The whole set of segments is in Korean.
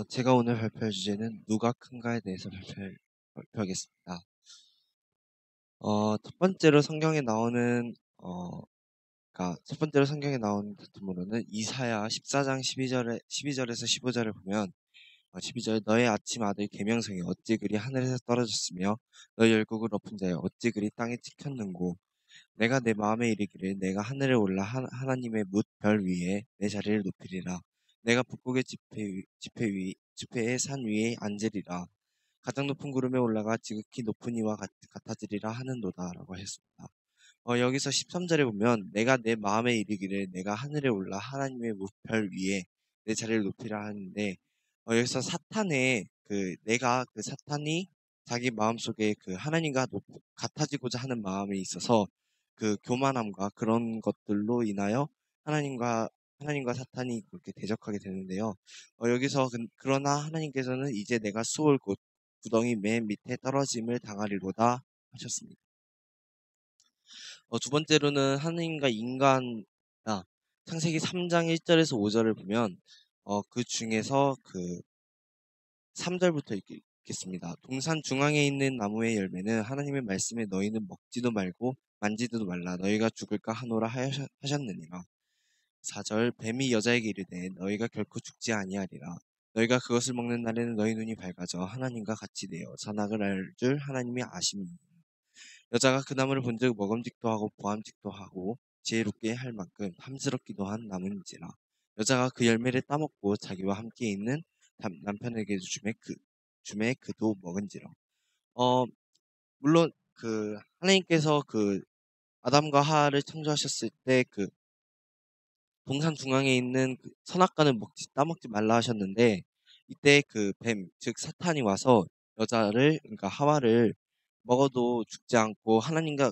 제가 오늘 발표할 주제는 누가 큰가에 대해서 발표하겠습니다. 첫 번째로 성경에 나오는, 첫 번째로 성경에 나오는 다툼으로는 이사야 14장 12절에서 15절을 보면, 12절, 너의 아침 아들 계명성이 어찌 그리 하늘에서 떨어졌으며, 너의 열국을 엎은 자여 어찌 그리 땅에 찍혔는고, 내가 내 마음에 이르기를 내가 하늘에 올라 하나님의 뭇 별 위에 내 자리를 높이리라. 내가 북극의 지폐의 산 위에 앉으리라. 가장 높은 구름에 올라가 지극히 높은 이와 같아지리라 하는도다 라고 했습니다. 여기서 13절에 보면 내가 내 마음에 이르기를 내가 하늘에 올라 하나님의 뭇별 위에 내 자리를 높이라 하는데, 여기서 사탄의 내가 사탄이 자기 마음속에 하나님과 같아지고자 하는 마음에 있어서 교만함과 그런 것들로 인하여 하나님과 사탄이 그렇게 대적하게 되는데요. 여기서 그러나 하나님께서는 이제 내가 수월 곧 구덩이 맨 밑에 떨어짐을 당하리로다 하셨습니다. 두 번째로는 하나님과 인간, 창세기 3장 1절에서 5절을 보면, 그 중에서 3절부터 읽겠습니다. 동산 중앙에 있는 나무의 열매는 하나님의 말씀에 너희는 먹지도 말고 만지지도 말라. 너희가 죽을까 하노라 하셨느니라. 4절 뱀이 여자에게 이르되 너희가 결코 죽지 아니하리라. 너희가 그것을 먹는 날에는 너희 눈이 밝아져 하나님과 같이 되어 선악을 알 줄 하나님이 아심이니. 여자가 그 나무를 본즉 먹음직도 하고 보암직도 하고 지혜롭게 할 만큼 탐스럽기도 한 나무인지라. 여자가 그 열매를 따먹고 자기와 함께 있는 남편에게 주매 그도 먹은지라. 어 물론 하나님께서 아담과 하와를 창조하셨을 때 동산 중앙에 있는 선악과는 따먹지 말라 하셨는데, 이때 즉 사탄이 와서 그러니까 하와를 먹어도 죽지 않고 하나님과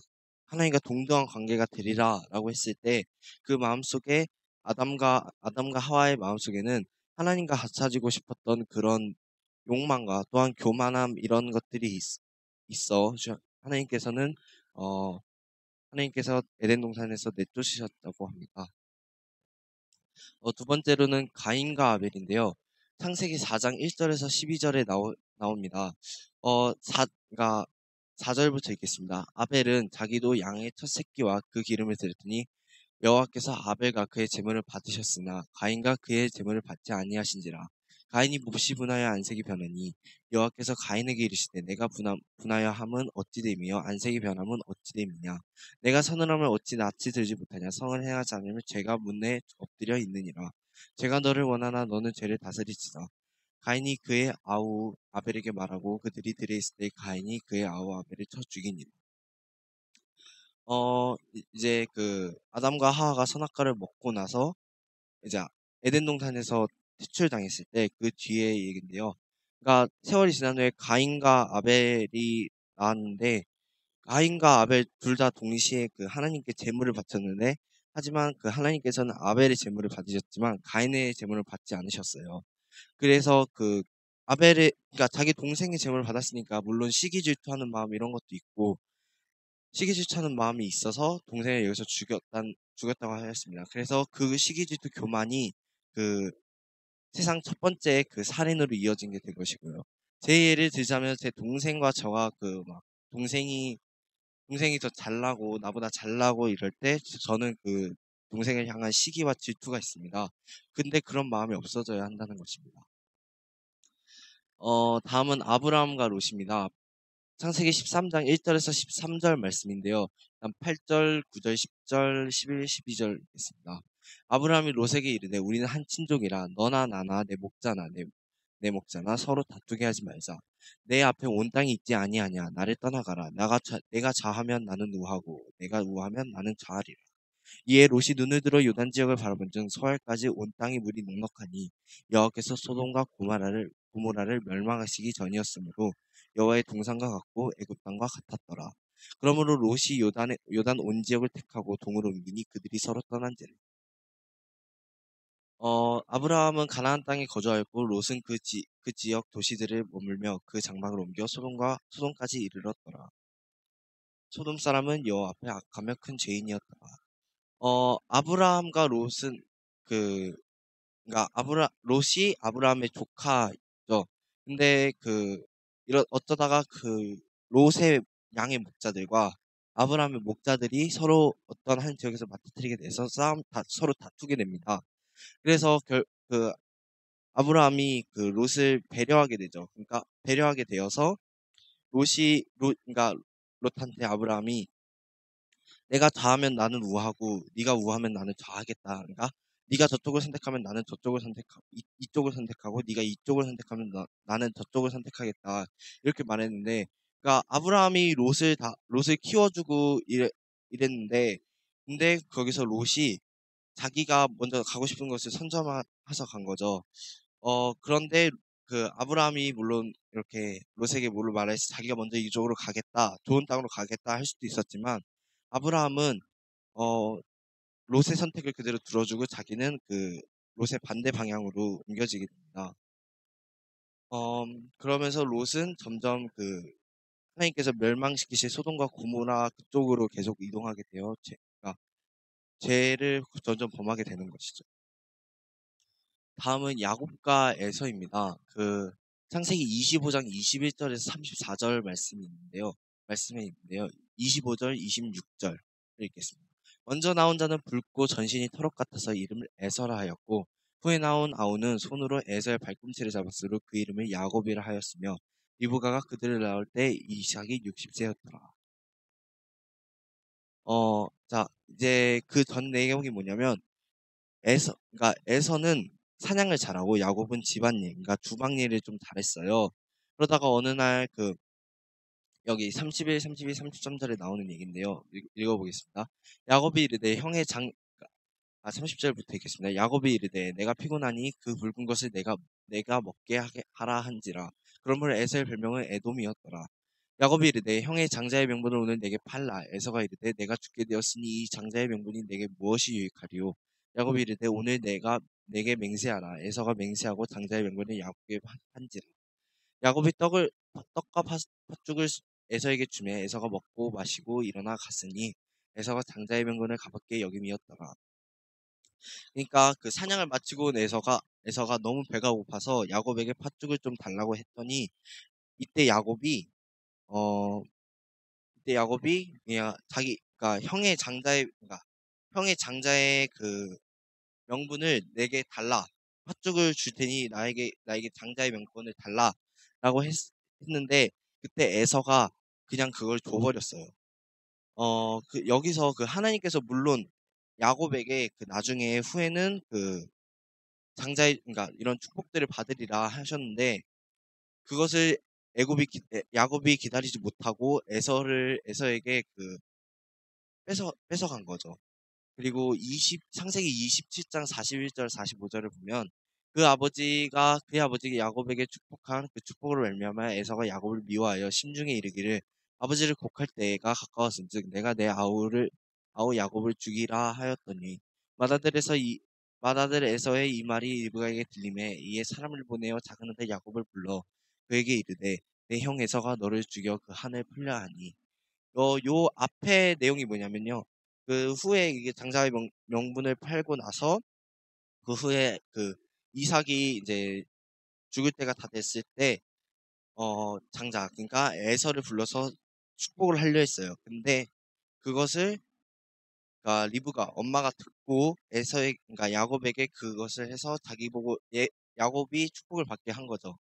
동등한 관계가 되리라라고 했을 때, 그 마음속에 아담과 하와의 마음속에는 하나님과 같아지고 싶었던 그런 욕망과 또한 교만함, 이런 것들이 있어 하나님께서는 어 하나님께서 에덴 동산에서 내쫓으셨다고 합니다. 두 번째로는 가인과 아벨인데요. 창세기 4장 1절에서 12절에 나옵니다. 그러니까 4절부터 읽겠습니다. 아벨은 자기도 양의 첫 새끼와 그 기름을 드렸더니 여호와께서 아벨과 그의 제물을 받으셨으나 가인과 그의 제물을 받지 아니하신지라. 가인이 몹시 분하여 안색이 변하니 여호와께서 가인에게 이르시되 내가 분하여 함은 어찌 됨이요 안색이 변함은 어찌 됨이냐. 내가 서늘함을 어찌 낯이 들지 못하냐. 성을 행하지 않으면 죄가 문에 엎드려 있느니라. 제가 너를 원하나 너는 죄를 다스리지다. 가인이 그의 아우 아벨에게 말하고 그들이 들에 있을 때 가인이 그의 아우 아벨을 쳐 죽이니라. 이제 아담과 하와가 선악과를 먹고 나서 이제 에덴 동산에서 퇴출당했을 때 그 뒤의 얘기인데요. 그러니까 세월이 지난 후에 가인과 아벨이 나왔는데, 가인과 아벨 둘 다 동시에 하나님께 제물을 바쳤는데, 하지만 하나님께서는 아벨의 제물을 받으셨지만 가인의 제물을 받지 않으셨어요. 그래서 그러니까 자기 동생의 제물을 받았으니까 물론 시기 질투하는 마음 이런 것도 있고, 시기 질투하는 마음이 있어서 동생을 여기서 죽였다고 하였습니다. 그래서 그 시기 질투 교만이 그 세상 첫 번째 살인으로 이어진 게 된 것이고요. 제 예를 들자면 제 동생과 저가 동생이 더 잘나고 나보다 잘나고 이럴 때 저는 동생을 향한 시기와 질투가 있습니다. 근데 그런 마음이 없어져야 한다는 것입니다. 다음은 아브라함과 롯입니다. 창세기 13장 1절에서 13절 말씀인데요. 8절, 9절, 10절, 11, 12절 있습니다. 아브라함이 롯에게 이르되 우리는 한 친족이라 너나 나나 내 목자나 서로 다투게 하지 말자. 내 앞에 온 땅이 있지 아니하냐. 나를 떠나가라. 내가 좌하면 나는 우하고 내가 우하면 나는 좌하리라. 이에 롯이 눈을 들어 요단 지역을 바라본즉 서해까지 온 땅이 물이 넉넉하니 여호와께서 소돔과 고모라를 멸망하시기 전이었으므로 여호와의 동산과 같고 애굽 땅과 같았더라. 그러므로 롯이 요단 온 지역을 택하고 동으로 옮기니 그들이 서로 떠난지라. 아브라함은 가나안 땅에 거주하였고 롯은 그 지역 도시들을 머물며 그 장막을 옮겨 소돔까지 이르렀더라. 소돔 사람은 여호와 앞에 악하며 큰 죄인이었더라. 아브라함과 롯은 그 그러니까 롯이 아브라함의 조카죠. 근데 이런 어쩌다가 롯의 양의 목자들과 아브라함의 목자들이 서로 어떤 한 지역에서 맞닥뜨리게 돼서 서로 다투게 됩니다. 그래서 아브라함이 롯을 배려하게 되죠. 그러니까 배려하게 되어서 그러니까 롯한테 아브라함이 내가 좌하면 나는 우하고 네가 우하면 나는 좌하겠다. 그러니까 네가 저쪽을 선택하면 나는 저쪽을 선택하고 이쪽을 선택하고 네가 이쪽을 선택하면 나는 저쪽을 선택하겠다. 이렇게 말했는데 그러니까 아브라함이 롯을 키워주고 이랬는데 근데 거기서 롯이 자기가 먼저 가고 싶은 것을 선점해서 간 거죠. 그런데 아브라함이 물론 이렇게 롯에게 뭐를 말해서 자기가 먼저 이쪽으로 가겠다, 좋은 땅으로 가겠다 할 수도 있었지만 아브라함은 어, 롯의 선택을 그대로 들어주고 자기는 롯의 반대 방향으로 옮겨지게 됩니다. 그러면서 롯은 점점 하나님께서 멸망시키실 소돔과 고모라 그쪽으로 계속 이동하게 되어 그러니까 죄를 점점 범하게 되는 것이죠. 다음은 야곱과 에서입니다. 창세기 25장 21절에서 34절 말씀에 있는데요. 25절, 26절 읽겠습니다. 먼저 나온 자는 붉고 전신이 털옷 같아서 이름을 에서라 하였고 후에 나온 아우는 손으로 에서의 발꿈치를 잡았으므로 그 이름을 야곱이라 하였으며 리브가가 그들을 낳을 때 이삭이 60세였더라. 자, 이제 그 전 내용이 뭐냐면 그러니까 에서는 사냥을 잘하고 야곱은 집안일, 그러니까 주방일을 좀 잘했어요. 그러다가 어느 날 여기 31, 32, 33절에 나오는 얘기인데요. 읽어보겠습니다. 야곱이 이르되 형의 30절부터 읽겠습니다. 야곱이 이르되 내가 피곤하니 그 붉은 것을 내가 먹게 하라 한지라. 그러므로 에서의 별명은 에돔이었더라. 야곱이 이르되 형의 장자의 명분을 오늘 내게 팔라. 에서가 이르되 내가 죽게 되었으니 이 장자의 명분이 내게 무엇이 유익하리요. 야곱이 이르되 오늘 내게 맹세하라. 에서가 맹세하고 장자의 명분을 야곱에게 한지라. 야곱이 떡과 팥죽을 에서에게 주매 에서가 먹고 마시고 일어나 갔으니 에서가 장자의 명분을 가볍게 여김이었더라. 그러니까 사냥을 마치고 온 에서가 너무 배가 고파서 야곱에게 팥죽을 좀 달라고 했더니 이때 야곱이 어 이때 야곱이 그냥 그러니까 형의 장자의 명분을 내게 달라. 팥죽을 줄 테니 나에게 장자의 명분을 달라라고 했는데 그때 에서가 그냥 그걸 줘버렸어요. 여기서 하나님께서 물론 야곱에게 나중에 후에는 그러니까 이런 축복들을 받으리라 하셨는데 그것을 야곱이 기다리지 못하고 에서에게 뺏어간 거죠. 그리고 창세기 27장 41절 45절을 보면 그의 아버지가 야곱에게 축복한 그 축복으로 말미암아 에서가 야곱을 미워하여 심중에 이르기를 아버지를 곡할 때가 가까웠은즉 내가 내 아우 야곱을 죽이라 하였더니 맏아들에서 맏아들 에서의 이 말이 리브가에게 들리매 이에 사람을 보내어 작은 아들 야곱을 불러 그에게 이르되 내 형 에서가 너를 죽여 그 한을 풀려 하니 요 앞에 내용이 뭐냐면요. 그 후에 이게 장자의 명분을 팔고 나서 그 후에 이삭이 이제 죽을 때가 다 됐을 때 장자 그러니까 에서를 불러서 축복을 하려 했어요. 근데 그것을 그러니까 리브가 엄마가 듣고 그러니까 야곱에게 그것을 해서 자기 보고 야곱이 축복을 받게 한 거죠.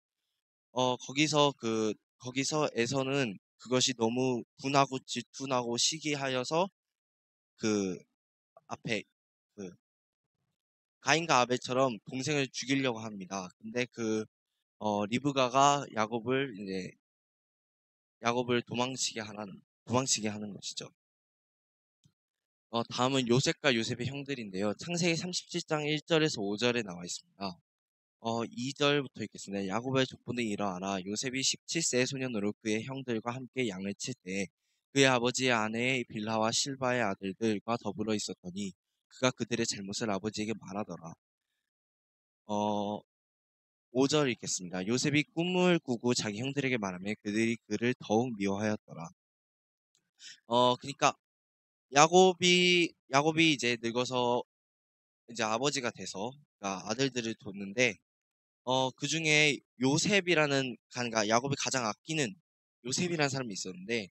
거기서 에서는 그것이 너무 분하고 질투나고 시기하여서 그 앞에 그 가인과 아벨처럼 동생을 죽이려고 합니다. 근데 리브가가 야곱을 도망치게 하는 것이죠. 다음은 요셉과 요셉의 형들인데요. 창세기 37장 1절에서 5절에 나와 있습니다. 2절부터 읽겠습니다. 야곱의 족보는 이러하라. 요셉이 17세의 소년으로 그의 형들과 함께 양을 칠 때 그의 아버지의 아내 빌하와 실바의 아들들과 더불어 있었더니 그가 그들의 잘못을 아버지에게 말하더라. 어, 5절 읽겠습니다. 요셉이 꿈을 꾸고 자기 형들에게 말하며 그들이 그를 더욱 미워하였더라. 그러니까 야곱이 이제 늙어서 이제 아버지가 돼서 그러니까 아들들을 뒀는데 그중에 요셉이라는 그러니까 야곱이 가장 아끼는 요셉이라는 사람이 있었는데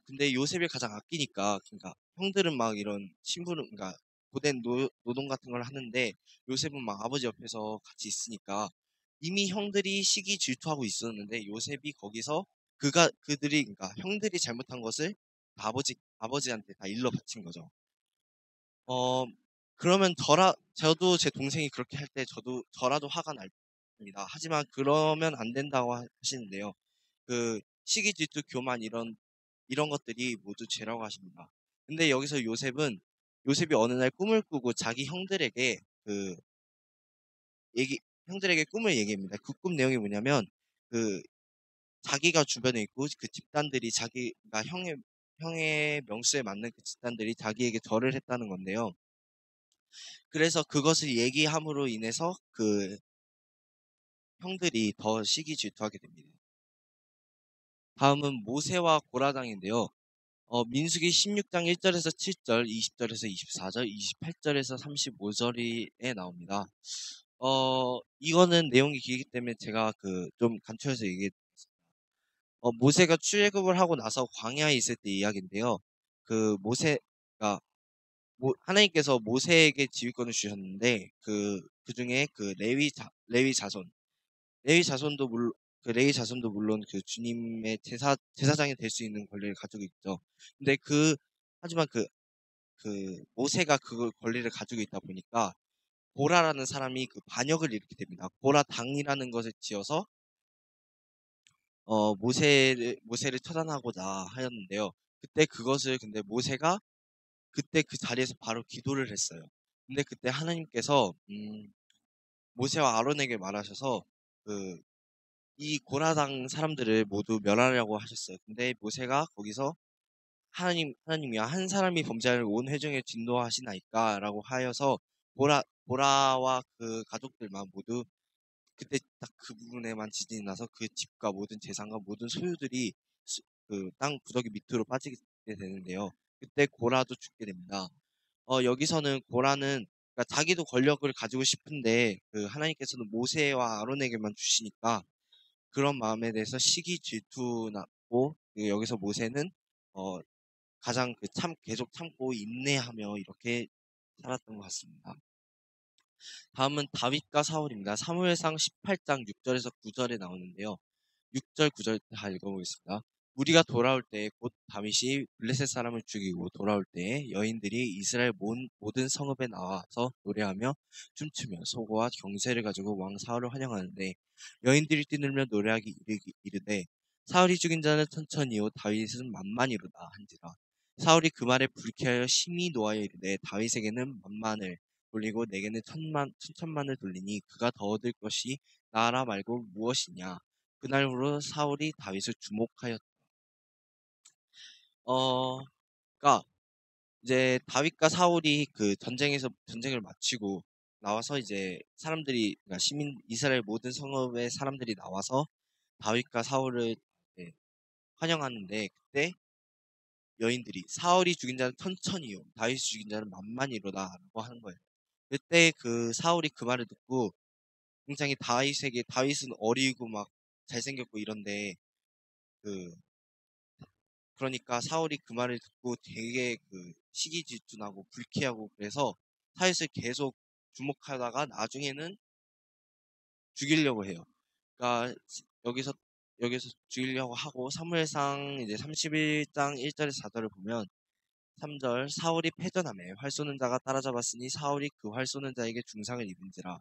근데 요셉이 가장 아끼니까 그러니까 형들은 막 이런 심부름 그러니까 고된 노동 같은 걸 하는데 요셉은 막 아버지 옆에서 같이 있으니까 이미 형들이 시기 질투하고 있었는데 요셉이 거기서 그들이 그러니까 형들이 잘못한 것을 다 아버지한테 다 일러 바친 거죠. 어 그러면 저도 제 동생이 그렇게 할 때 저라도 화가 납니다. 하지만 그러면 안 된다고 하시는데요. 그 시기 질투 교만 이런 것들이 모두 죄라고 하십니다. 근데 여기서 요셉이 어느 날 꿈을 꾸고 자기 그 얘기 형들에게 꿈을 얘기합니다. 그 꿈 내용이 뭐냐면 그 자기가 주변에 있고 그 집단들이 자기가 형의 명수에 맞는 그 집단들이 자기에게 절을 했다는 건데요. 그래서 그것을 얘기함으로 인해서 그 형들이 더 시기 질투하게 됩니다. 다음은 모세와 고라당인데요. 민수기 16장 1절에서 7절, 20절에서 24절, 28절에서 35절에 나옵니다. 이거는 내용이 길기 때문에 제가 좀 간추려서 모세가 출애굽을 하고 나서 광야에 있을 때 이야기인데요. 모세가 하나님께서 모세에게 지휘권을 주셨는데 그 중에 레위 자손도 물론 그 주님의 제사장이 될 수 있는 권리를 가지고 있죠. 근데 하지만 모세가 그 권리를 가지고 있다 보니까 고라라는 사람이 그 반역을 일으키게 됩니다. 고라당이라는 것을 지어서 모세를 처단하고자 하였는데요. 근데 모세가 그때 그 자리에서 바로 기도를 했어요. 근데 그때 하나님께서 모세와 아론에게 말하셔서 그 이 고라당 사람들을 모두 멸하려고 하셨어요. 근데 모세가 거기서 하나님이야 한 사람이 범죄하여 온 회중에 진노하시나이까라고 하여서 보라와 그 가족들만 모두 그때 딱 그 부분에만 지진이 나서 그 집과 모든 재산과 모든 소유들이 그 땅 구더기 밑으로 빠지게 되는데요. 그때 고라도 죽게 됩니다. 여기서는 고라는 그러니까 자기도 권력을 가지고 싶은데 그 하나님께서는 모세와 아론에게만 주시니까 그런 마음에 대해서 시기 질투나고 여기서 모세는 어, 가장 계속 참고 인내하며 이렇게 살았던 것 같습니다. 다음은 다윗과 사울입니다. 사무엘상 18장 6절에서 9절에 나오는데요. 6절, 9절 다 읽어보겠습니다. 우리가 돌아올 때 곧 다윗이 블레셋 사람을 죽이고 돌아올 때 여인들이 이스라엘 모든 성읍에 나와서 노래하며 춤추며 소고와 경세를 가지고 왕 사울을 환영하는데 여인들이 뛰놀며 노래하기 이르되 사울이 죽인 자는 천천히요 다윗은 만만이로다 한지라. 사울이 그 말에 불쾌하여 심히 노하여 이르되 다윗에게는 만만을 돌리고 내게는 천천만을 돌리니 그가 더 얻을 것이 나라 말고 무엇이냐. 그날로 사울이 다윗을 주목하였다. 어, 그러니까 이제 다윗과 사울이 그 전쟁을 마치고 나와서 이제 그러니까 이스라엘 모든 성읍의 사람들이 나와서 다윗과 사울을 이제 환영하는데 그때 여인들이 사울이 죽인 자는 천천히요 다윗이 죽인 자는 만만이로다라고 하는 거예요. 그때 그 사울이 그 말을 듣고 굉장히 다윗은 어리고 막 잘생겼고 이런데 그 그러니까 사울이 그 말을 듣고 되게 시기 질투나고 불쾌하고 그래서 다윗을 계속 주목하다가 나중에는 죽이려고 해요. 그러니까 여기서 여기서 죽이려고 하고 사무엘상 이제 31장 1절에서 4절을 보면 3절 사울이 패전하며 활 쏘는 자가 따라잡았으니 사울이 그 활 쏘는 자에게 중상을 입은지라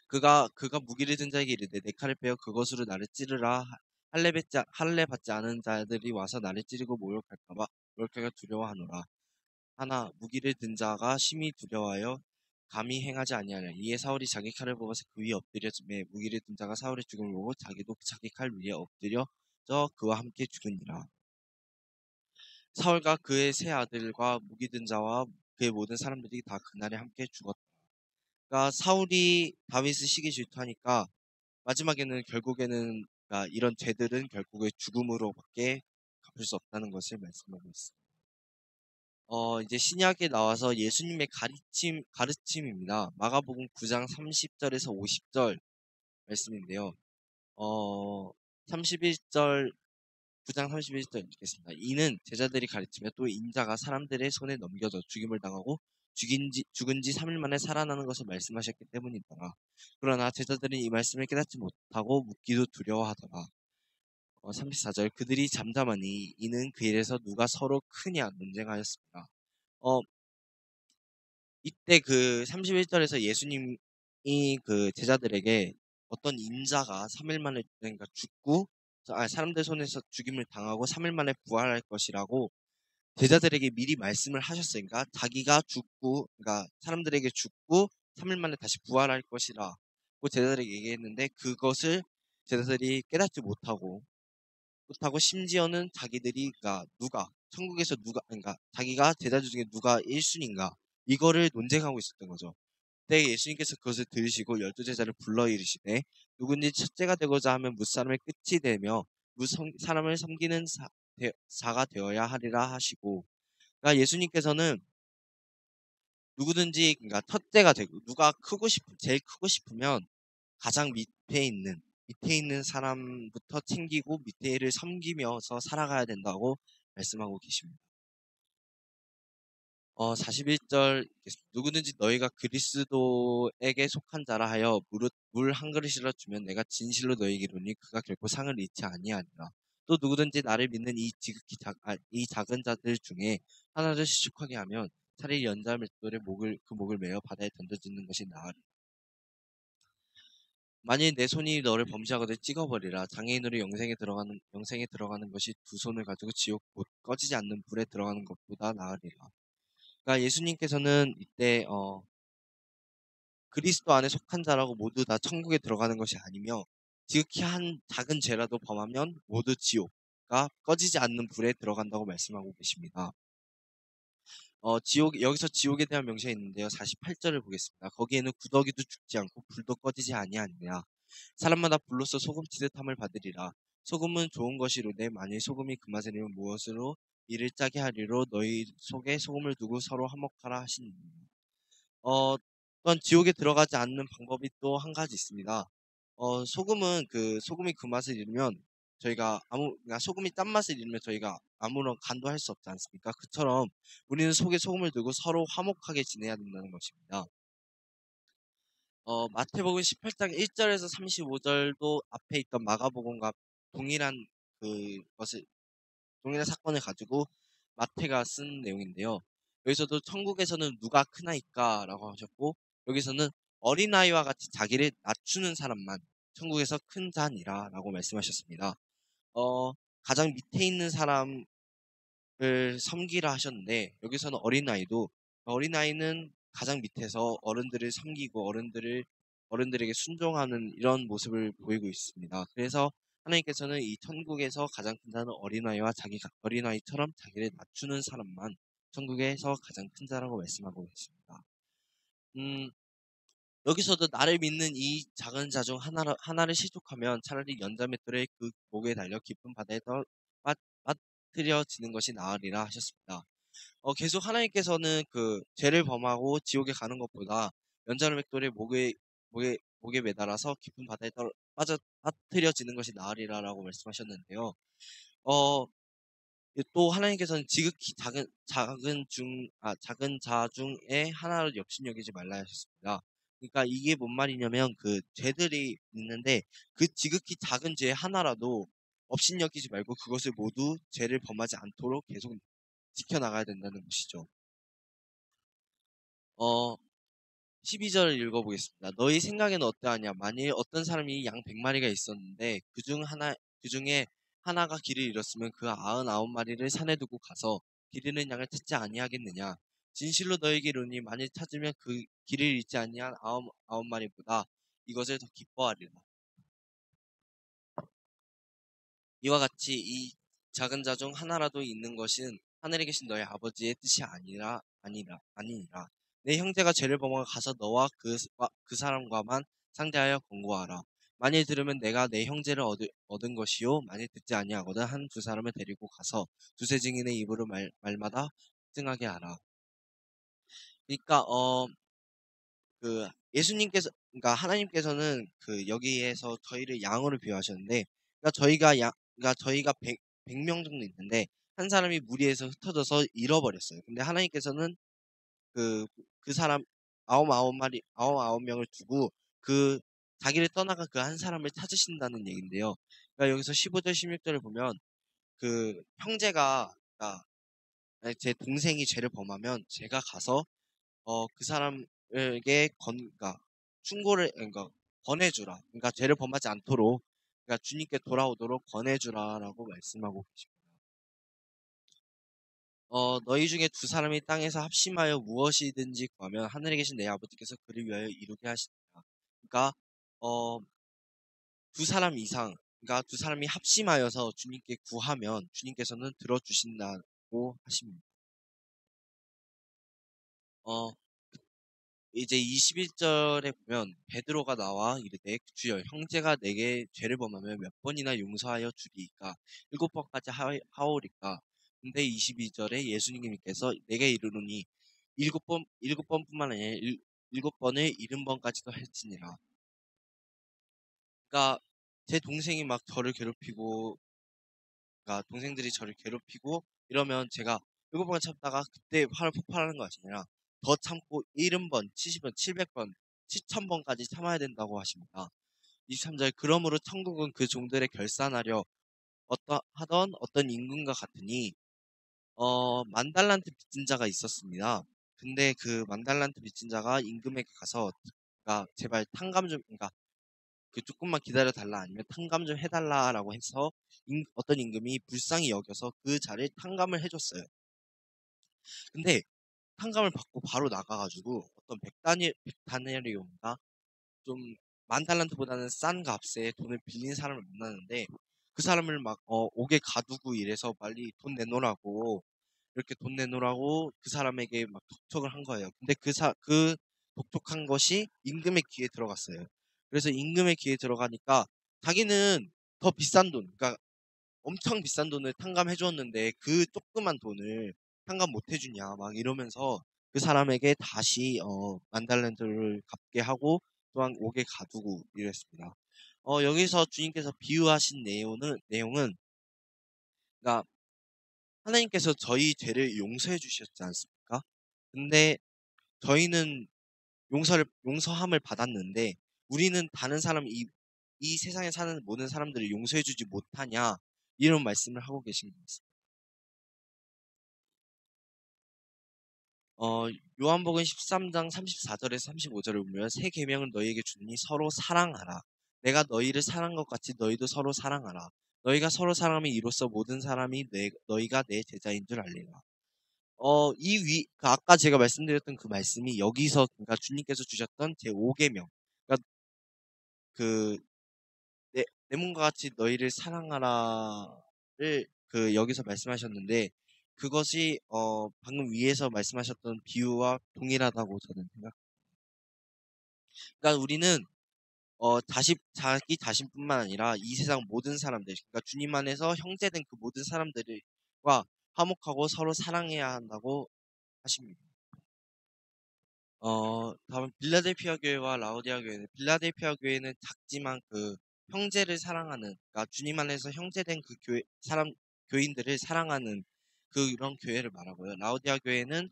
그가 무기를 든 자에게 이르되 내 칼을 빼어 그것으로 나를 찌르라. 할례 받지 않은 자들이 와서 나를 찌르고 모욕할까 두려워하노라. 하나 무기를 든 자가 심히 두려워하여 감히 행하지 아니하냐. 이에 사울이 자기 칼을 뽑아서 그 위에 엎드려지매 무기를 든 자가 사울의 죽음을 보고 자기도 자기 칼 위에 엎드려져 그와 함께 죽으니라. 사울과 그의 세 아들과 무기 든 자와 그의 모든 사람들이 다 그날에 함께 죽었다. 그러니까 사울이 다윗을 시기 질투하니까 마지막에는 결국에는 그러니까 이런 죄들은 결국에 죽음으로밖에 갚을 수 없다는 것을 말씀하고 있습니다. 이제 신약에 나와서 예수님의 가르침입니다. 마가복음 9장 30절에서 50절 말씀인데요. 어, 31절, 9장 31절 읽겠습니다. 이는 제자들이 가르치며 또 인자가 사람들의 손에 넘겨져 죽임을 당하고 죽은 지 3일 만에 살아나는 것을 말씀하셨기 때문이더라. 그러나 제자들은 이 말씀을 깨닫지 못하고 묻기도 두려워하더라. 34절 그들이 잠잠하니 이는 그 일에서 누가 서로 크냐 논쟁하였습니다. 어, 이때 그 31절에서 예수님이 그 제자들에게 어떤 인자가 3일 만에 그러니까 사람들 손에서 죽임을 당하고 3일 만에 부활할 것이라고 제자들에게 미리 말씀을 하셨어요. 그러니까 자기가 죽고 그러니까 사람들에게 죽고 3일 만에 다시 부활할 것이라고 제자들에게 얘기했는데 그것을 제자들이 깨닫지 못하고 심지어는 자기들이 그러니까 누가 천국에서 누가 그러니까 자기가 제자들 중에 누가 1순위인가 이거를 논쟁하고 있었던 거죠. 그때 예수님께서 그것을 들으시고 열두 제자를 불러 이르시되 누구든지 첫째가 되고자 하면 무사람의 끝이 되며 무사람을 섬기는 자가 되어야 하리라 하시고 그러니까 예수님께서는 누구든지 그러니까 첫째가 되고 누가 제일 크고 싶으면 가장 밑에 있는 사람부터 챙기고 밑에를 섬기면서 살아가야 된다고 말씀하고 계십니다. 41절 누구든지 너희가 그리스도에게 속한 자라 하여 물 한 그릇이라 주면 내가 진실로 너희에게 이르노니 그가 결코 상을 잃지 아니하리라. 또 누구든지 나를 믿는 이 작은 자들 중에 하나를 시축하게 하면 차라리 연자 맷돌에 그 목을 메어 바다에 던져지는 것이 나으리라. 만일 내 손이 너를 범죄하거든 찍어버리라. 장애인으로 영생에 들어가는 것이 두 손을 가지고 지옥 곧 꺼지지 않는 불에 들어가는 것보다 나으리라. 그러니까 예수님께서는 이때 그리스도 안에 속한 자라고 모두 다 천국에 들어가는 것이 아니며 지극히 한 작은 죄라도 범하면 모두 지옥과 꺼지지 않는 불에 들어간다고 말씀하고 계십니다. 여기서 지옥에 대한 명시가 있는데요. 48절을 보겠습니다. 거기에는 구더기도 죽지 않고 불도 꺼지지 아니하니라. 사람마다 불로써 소금치듯함을 받으리라. 소금은 좋은 것이로되 만일 소금이 그 맛을 잃으면 무엇으로 이를 짜게 하리로 너희 속에 소금을 두고 서로 화목하라 하시니. 또한 지옥에 들어가지 않는 방법이 또 한 가지 있습니다. 소금이 그 맛을 잃으면 그러니까 소금이 짠 맛을 잃으면 저희가 아무런 간도 할 수 없지 않습니까? 그처럼 우리는 속에 소금을 두고 서로 화목하게 지내야 된다는 것입니다. 마태복음 18장 1절에서 35절도 앞에 있던 마가복음과 동일한 동일한 사건을 가지고 마태가 쓴 내용인데요. 여기서도 천국에서는 누가 크나이까라고 하셨고 여기서는 어린아이와 같이 자기를 낮추는 사람만 천국에서 큰 자니라라고 말씀하셨습니다. 가장 밑에 있는 사람을 섬기라 하셨는데 여기서는 어린아이는 가장 밑에서 어른들을 섬기고 어른들에게 순종하는 이런 모습을 보이고 있습니다. 그래서 하나님께서는 이 천국에서 가장 큰 자는 어린아이처럼 자기를 낮추는 사람만 천국에서 가장 큰 자라고 말씀하고 계십니다. 여기서도 나를 믿는 이 작은 자 중 하나를 실족하면 차라리 연자맷돌에 그 목에 달려 깊은 바다에 빠뜨려지는 것이 나으리라 하셨습니다. 계속 하나님께서는 그 죄를 범하고 지옥에 가는 것보다 연자맷돌에 목에 매달아서 깊은 바다에 빠뜨려지는 것이 나으리라라고 말씀하셨는데요. 어, 또 하나님께서는 지극히 작은 자 중에 하나를 역신여기지 말라 하셨습니다. 그러니까 이게 뭔 말이냐면 그 죄들이 있는데 그 지극히 작은 죄 하나라도 업신여기지 말고 그것을 모두 죄를 범하지 않도록 계속 지켜나가야 된다는 것이죠. 12절 읽어보겠습니다. 너희 생각에는 어떠하냐? 만일 어떤 사람이 양 100마리가 있었는데 그 중에 하나가 길을 잃었으면 그 99마리를 산에 두고 가서 길 잃은 양을 찾지 아니하겠느냐? 진실로 너희에게 이르노니 만일 찾으면 그 길을 잃지 아니한 아홉 마리보다 이것을 더 기뻐하리라. 이와 같이 이 작은 자 중 하나라도 있는 것은 하늘에 계신 너희 아버지의 뜻이 아니니라. 내 형제가 죄를 범하고 가서 너와 그 사람과만 상대하여 권고하라. 만일 들으면 내가 내 형제를 얻은 것이요 만일 듣지 아니하거든 한 두 사람을 데리고 가서 두세 증인의 입으로 말마다 확증하게 하라. 그러니까 예수님께서 그러니까 하나님께서는 여기에서 저희를 양으로 비유하셨는데 그러니까 저희가 100명 정도 있는데 한 사람이 무리에서 흩어져서 잃어버렸어요. 근데 하나님께서는 그 사람 아홉 명을 두고 그 자기를 떠나간 그 한 사람을 찾으신다는 얘긴데요. 그러니까 여기서 15절 16절을 보면 형제가 그러니까 제 동생이 죄를 범하면 제가 가서 그 사람에게 그러니까 충고를 그러니까 권해주라. 그러니까 죄를 범하지 않도록 그러니까 주님께 돌아오도록 권해주라라고 말씀하고 계십니다. 너희 중에 두 사람이 땅에서 합심하여 무엇이든지 구하면 하늘에 계신 내 아버지께서 그를 위하여 이루게 하시니라. 그러니까 어, 두 사람 이상, 그러니까 두 사람이 합심하여서 주님께 구하면 주님께서는 들어주신다고 하십니다. 어, 이제 21절에 보면 베드로가 나와 이르되 주여 형제가 내게 죄를 범하면 몇 번이나 용서하여 주리이까 7번까지 하오리까. 근데 22절에 예수님께서 내게 이르노니 7번뿐만 아니라 7번을 70번까지도 할지니라. 그러니까 제 동생이 막 저를 괴롭히고 그러니까 동생들이 저를 괴롭히고 이러면 제가 7번 참다가 그때 화를 폭발하는 것이 아니라 더 참고 70번, 70번, 700번, 7,000번까지 참아야 된다고 하십니다. 23절 그러므로 천국은 그 종들의 결산하려 하던 어떤 임금과 같으니 만 달란트 빚진 자가 있었습니다. 근데 그 만 달란트 빚진 자가 임금에게 가서 그러니까 제발 탕감 좀 그러니까 조금만 기다려 달라 아니면 탕감 좀 해달라라고 해서 어떤 임금이 불쌍히 여겨서 그 자를 탕감을 해줬어요. 근데 탕감을 받고 바로 나가가지고 어떤 백다니엘이온가 좀 만 달란트보다는 싼 값에 돈을 빌린 사람을 만나는데 그 사람을 막 옥에 가두고 이래서 빨리 돈 내놓으라고 이렇게 돈 내놓으라고 그 사람에게 막 독촉을 한 거예요. 근데 그 독촉한 것이 임금의 귀에 들어갔어요. 그래서 임금의 귀에 들어가니까 자기는 더 비싼 돈, 그러니까 엄청 비싼 돈을 탕감해 주었는데 그 조그만 돈을 탕감 못 해주냐 막 이러면서 그 사람에게 다시 만 달란트를 갚게 하고 또한 옥에 가두고 이랬습니다. 여기서 주님께서 비유하신 내용은 그러니까 하나님께서 저희 죄를 용서해 주셨지 않습니까? 근데 저희는 용서함을 받았는데 우리는 다른 사람 이 세상에 사는 모든 사람들을 용서해 주지 못하냐 이런 말씀을 하고 계신 것 같습니다. 요한복음 13장 34절에서 35절을 보면 새 계명을 너희에게 주니 서로 사랑하라. 내가 너희를 사랑한 것 같이 너희도 서로 사랑하라. 너희가 서로 사랑하면 이로써 모든 사람이 너희가 내 제자인 줄 알리라. 아까 제가 말씀드렸던 그 말씀이 여기서 그러니까 주님께서 주셨던 제 5계명. 그러니까 그 내 몸과 같이 너희를 사랑하라를 여기서 말씀하셨는데 그것이 방금 위에서 말씀하셨던 비유와 동일하다고 저는 생각. 그러니까 우리는 자기 자신뿐만 아니라 이 세상 모든 사람들, 그러니까 주님 안에서 형제된 그 모든 사람들과 화목하고 서로 사랑해야 한다고 하십니다. 다음 빌라델피아 교회와 라오디아 교회는 빌라델피아 교회는 작지만 형제를 사랑하는 그러니까 주님 안에서 형제된 그 교인들을 사랑하는 그런 교회를 말하고요. 라오디아 교회는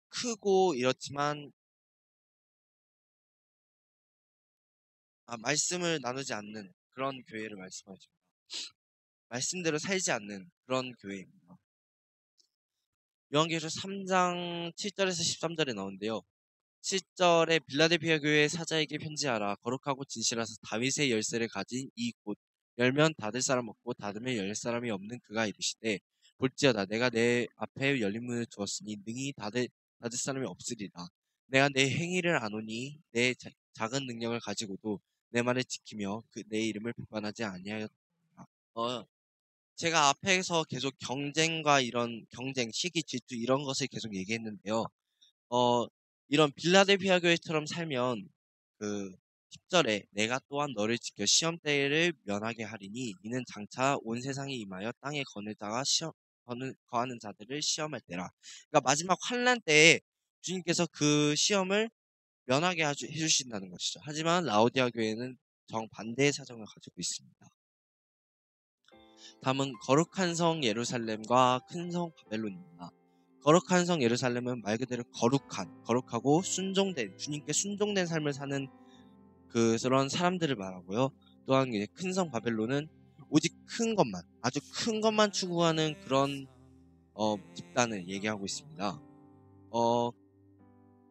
크고 이렇지만 말씀을 나누지 않는 그런 교회를 말씀하죠. 말씀대로 살지 않는 그런 교회입니다. 요한계시록 3장 7절에서 13절에 나오는데요. 7절에 빌라델피아 교회 사자에게 편지하라. 거룩하고 진실하사 다윗의 열쇠를 가진 이 곳 열면 닫을 사람 없고 닫으면 열 사람이 없는 그가 이르시되 볼지어다 내가 내 앞에 열린 문을 두었으니 능히 닫을 사람이 없으리라. 내가 내 행위를 아노니 내 작은 능력을 가지고도 내 말을 지키며 내 이름을 비판하지 아니하였다. 어, 제가 앞에서 계속 경쟁과 이런 경쟁, 시기, 질투 이런 것을 계속 얘기했는데요. 어, 이런 빌라델피아 교회처럼 살면 그 10절에 내가 또한 너를 지켜 시험 때를 면하게 하리니 이는 장차 온 세상에 임하여 땅에 거느 자가 거하는 자들을 시험할 때라. 그러니까 마지막 환난 때에 주님께서 그 시험을 면하게 해주신다는 것이죠. 하지만 라오디아 교회는 정반대의 사정을 가지고 있습니다. 다음은 거룩한 성 예루살렘과 큰 성 바벨론입니다. 거룩한 성 예루살렘은 말 그대로 거룩하고 순종된, 주님께 순종된 삶을 사는 그런 사람들을 말하고요. 또한 큰 성 바벨론은 오직 큰 것만, 아주 큰 것만 추구하는 그런 집단을 얘기하고 있습니다.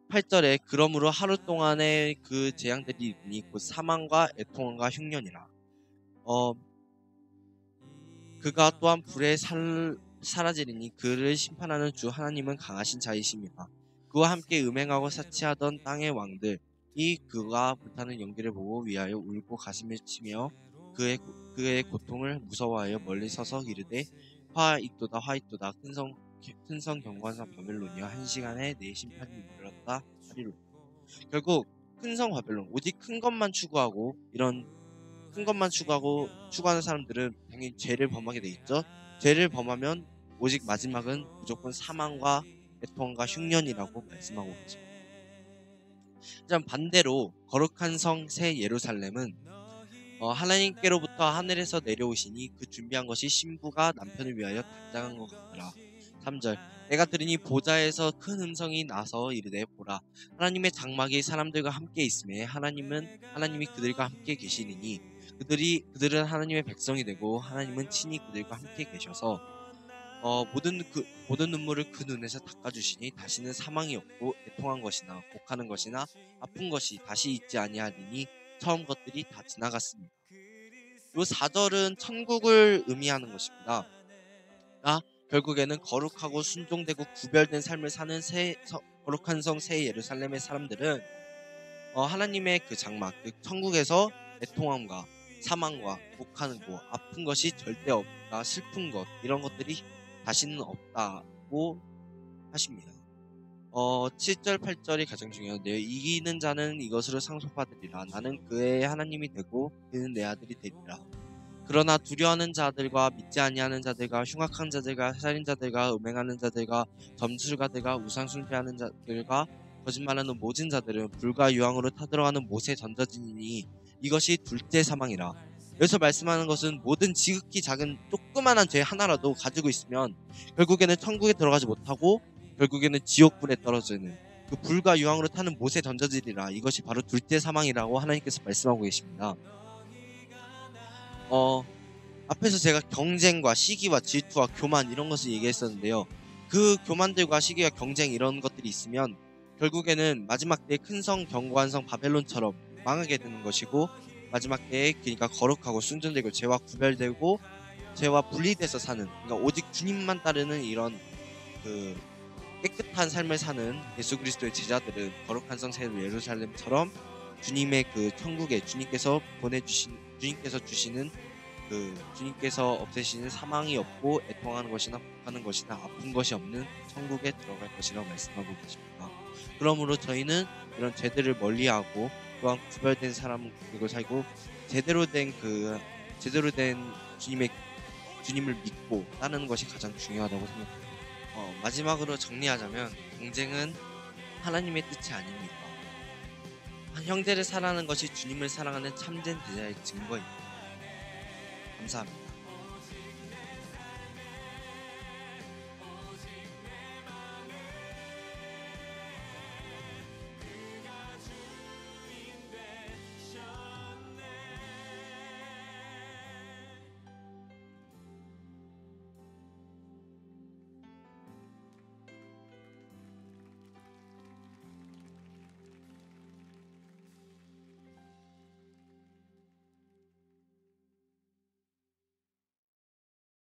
8절에 그러므로 하루 동안의 그 재앙들이 있으니 곧 사망과 애통함과 흉년이라. 그가 또한 불에 사라지리니 그를 심판하는 주 하나님은 강하신 자이십니다. 그와 함께 음행하고 사치하던 땅의 왕들이 그가 불타는 연기를 보고 위하여 울고 가슴을 치며 그의 고통을 무서워하여 멀리 서서 이르되 화 있도다 큰성 경관사 바벨론이여 한 시간에 내 심판이 이르렀다 하리로. 결국 큰 성 바벨론, 오직 큰 것만 추구하고 추구하는 사람들은 당연히 죄를 범하게 돼 있죠. 죄를 범하면 오직 마지막은 무조건 사망과 애통과 흉년이라고 말씀하고 계십니다. 하지만 반대로 거룩한 성 새 예루살렘은 하나님께로부터 하늘에서 내려오시니 그 준비한 것이 신부가 남편을 위하여 단장한 것 같더라. 3절 내가 들으니 보좌에서 큰 음성이 나서 이르되 보라 하나님의 장막이 사람들과 함께 있음에 하나님이 그들과 함께 계시리니 그들은 하나님의 백성이 되고 하나님은 친히 그들과 함께 계셔서 모든 눈물을 그 눈에서 닦아주시니 다시는 사망이 없고 애통한 것이나 곡하는 것이나 아픈 것이 다시 있지 아니하리니 처음 것들이 다 지나갔습니다. 이 4절은 천국을 의미하는 것입니다. 결국에는 거룩하고 순종되고 구별된 삶을 사는 거룩한 성 새 예루살렘의 사람들은 하나님의 그 장막, 천국에서 애통함과 사망과 곡하는 거, 아픈 것이 절대 없다, 슬픈 것 이런 것들이 다시는 없다고 하십니다. 7절 8절이 가장 중요한데요. 이기는 자는 이것으로 상속받으리라. 나는 그의 하나님이 되고 그는 내 아들이 되리라. 그러나 두려워하는 자들과 믿지 아니하는 자들과 흉악한 자들과 살인자들과 음행하는 자들과 점술가들과 우상 숭배하는 자들과 거짓말하는 모진 자들은 불과 유황으로 타들어가는 못에 던져지니 이것이 둘째 사망이라. 여기서 말씀하는 것은 모든 지극히 작은 조그만한 죄 하나라도 가지고 있으면 결국에는 천국에 들어가지 못하고 결국에는 지옥불에 떨어지는 그 불과 유황으로 타는 못에 던져지리라. 이것이 바로 둘째 사망이라고 하나님께서 말씀하고 계십니다. 앞에서 제가 경쟁과 시기와 질투와 교만 이런 것을 얘기했었는데요. 그 교만들과 시기와 경쟁 이런 것들이 있으면 결국에는 마지막 때에 큰 성 견고한 바벨론처럼 망하게 되는 것이고 마지막 때에 그러니까 거룩하고 순전되고 죄와 구별되고 죄와 분리돼서 사는 그러니까 오직 주님만 따르는 이런 그 깨끗한 삶을 사는 예수 그리스도의 제자들은 거룩한 성 새 예루살렘처럼 주님의 그 천국에 주님께서 주시는 주님께서 없애시는 사망이 없고 애통하는 것이나 곡하는 것이나 아픈 것이 없는 천국에 들어갈 것이라고 말씀하고 계십니다. 그러므로 저희는 이런 죄들을 멀리하고 또한 구별된 사람을 살고 제대로 된 주님을 믿고 따르는 것이 가장 중요하다고 생각합니다. 마지막으로 정리하자면 경쟁은 하나님의 뜻이 아닙니다. 형제를 사랑하는 것이 주님을 사랑하는 참된 제자의 증거입니다. 감사합니다.